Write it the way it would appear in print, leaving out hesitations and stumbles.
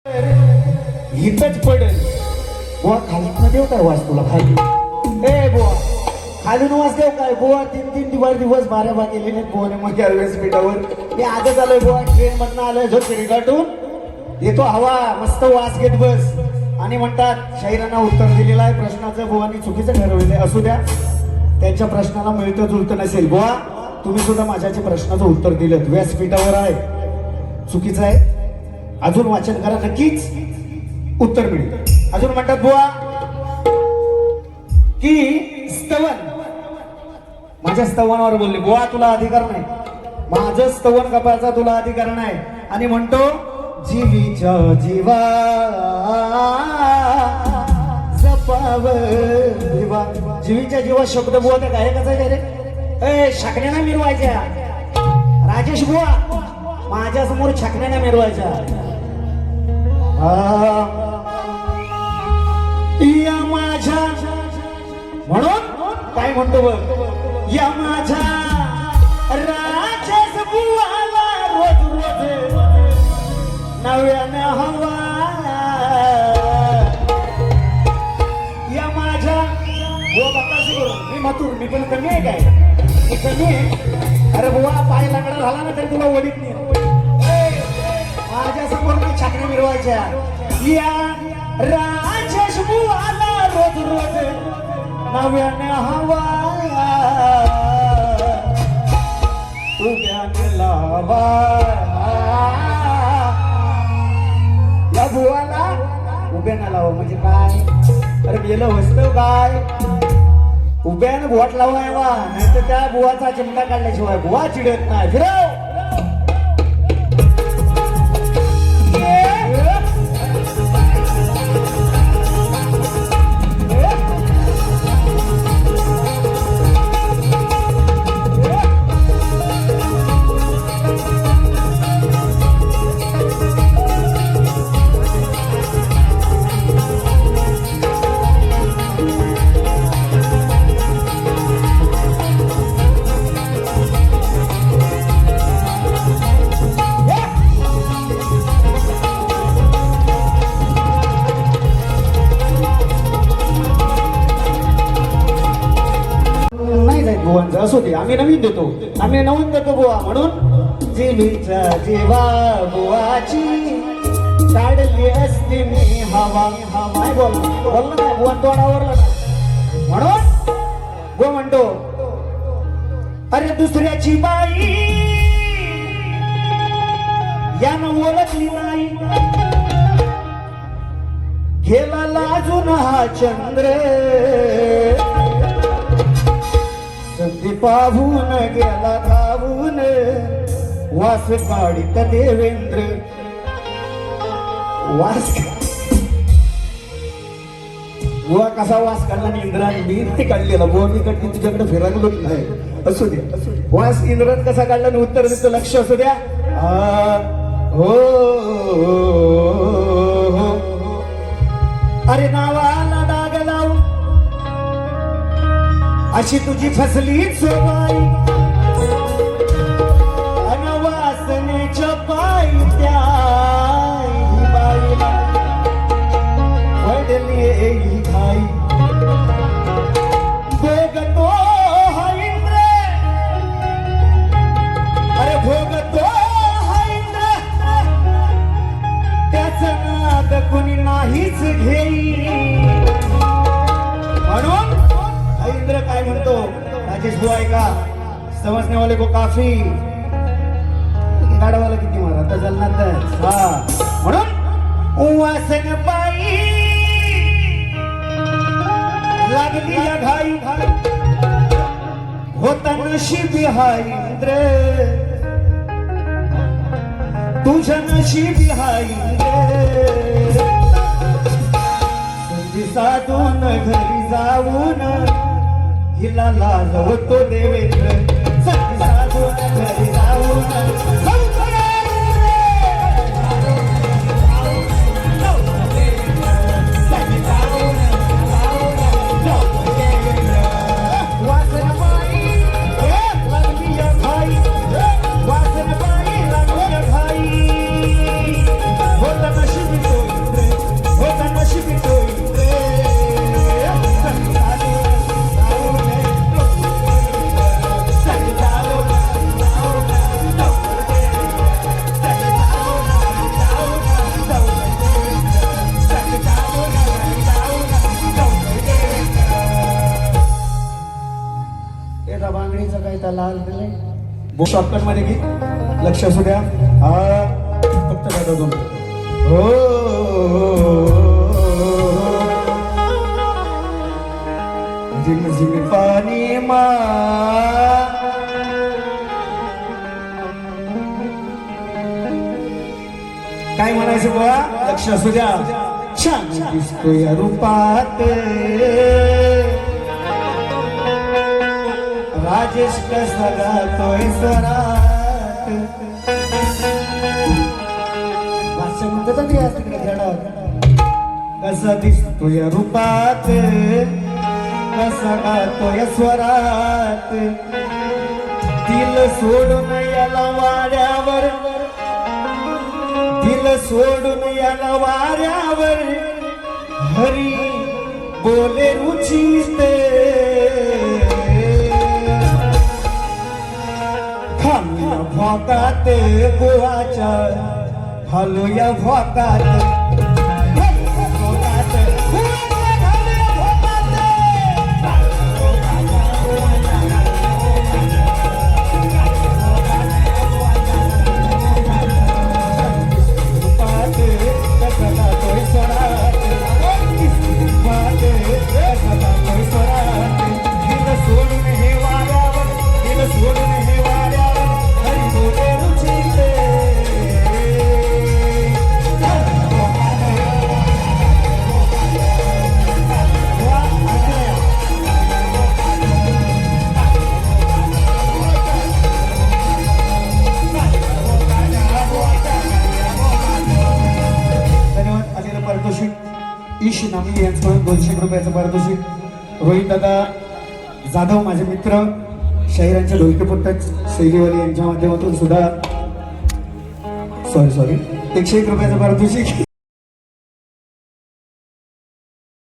इथंच पडेल बुवा. खाली देऊ काय वास तुला खाली? ए बुवा खालून वास देऊ काय? बुवा तीन दिवस बाऱ्या बा गेले नाही बुवाने मग या व्यासपीठावर. मी आजच आलोय बुवा, ट्रेन मधनं आलोय झोपडी गाठून येतो हवा मस्त वास घेत बस. आणि म्हणतात शाहिरांना उत्तर दिलेलं आहे प्रश्नाचं बुवानी चुकीचं ठरवलेलं आहे. असू द्या, त्यांच्या प्रश्नाला मिळतं जुळतं नसेल. बुवा तुम्ही सुद्धा माझ्याच्या प्रश्नाचं उत्तर दिलं, व्यासपीठावर आहे, चुकीचं आहे. अजून वाचन करा, नक्कीच उत्तर मिळेल. अजून म्हणतात बुवा की स्तवन, माझ्या स्तवनावर बोलले बुवा तुला अधिकार नाही, माझं स्तवन कपायचा तुला अधिकार नाही. आणि म्हणतो जीवीच्या जीवा जपाव देवा. जीवीच्या जीवा शब्द बुवा त्या गायकाचा आहे रे. ए शाकण्याना मिरवायच्या राजेश बुवा, माझ्या समोर छाकण्याने मिरवायच्या. या माझ्या म्हणून काय म्हणतो बघ, या माझ्या राजेश बुवाला रोज रोज नव्याने हवा. या माझ्या बुवा बकाशी करून मी मातूर, मी पण कमी आहे काय? मी कमी आहे. अरे बुवा पाय लागणार झाला ना तरी तुला वडीत नाही. माझ्या समोर मी छाकऱ्या मिरवायच्या. या राजेश बुवाला रोज रोज नव्याने हवा, उद्याने लावा. या बुवाला उभ्यानं लावा म्हणजे काय? अरे गेलं वस्तव काय? उभ्यानं बोट लावा नाही तर त्या बुवाचा चिमटा काढल्याशिवाय बुवा चिडत नाही. फिरव असू दे, आम्ही नवीन देतो, आम्ही नवीन देतो बुवा. म्हणून जीवीच्या जीवा बुवाची काढली असती मी हवा. हवा बोलला नाही बुवा, तोंडावरला ना. म्हणून बुवा म्हणतो अरे दुसऱ्याची बाई यानं ओळखली नाही, गेला लाजून हा चंद्र, संधी पाहून गेला धावून वास काढीत देवेंद्र. वास बुवा कसा वास काढला आणि इंद्राने? मी नाही काढलेला बुवा, मी कधी तुझ्याकडे फिरकलोच नाही. असू द्या, वास इंद्राने कसा काढला आणि उत्तर देतो, लक्ष असू द्या. हो अरे नावाला डाग लावून अशी तुझी फसली सोबाई, अनवासनेच्या पायी त्या बाईला पडली घाई. भोगतो हा इंद्र, अरे भोगतो हा इंद्र, त्याच नाद कुणी नाहीच घेई. म्हणून इंद्र काय म्हणतो, राजेश बुवा ऐका, समजने वाले को काफी, गाडवाला किती मारा तर जलनात. हा म्हणून वासन बाई लागली या घाई, होता नशिबी हा इंद्र, तुझ्या नशिबी हा इंद्र. संधी साधून घरी जाऊन हिला लाजवतो देवेंद्र. संधी साधून घरी जाऊन होता नशिबी त्याला लाल दिले शॉर्टकट मध्ये घे लक्ष असू द्या हा फक्त दादा दोन हो झिम झिम पाणी मा काय म्हणायचं बुवा लक्ष असू द्या छान दिसतोय रूपात राजेश कसा गातोय स्वरात भाषा म्हणतो तर या तिकडे धडात कसा दिसतोय रूपात कसा गातोय स्वरात दिल सोडून याला वाड्यावर दिल सोडून याला वाऱ्यावर हरी बोले रुचिते खालूया भोकात गोवाच्या खालूया भोकात ईश नामी यांचं 200 रुपयाचं पारितोषिक रोहित दादा जाधव माझे मित्र शाहिरांच्या ढोलकेपुट्ट शैलीवाली यांच्या माध्यमातून सुद्धा सॉरी 101 रुपयाचं पारितोषिक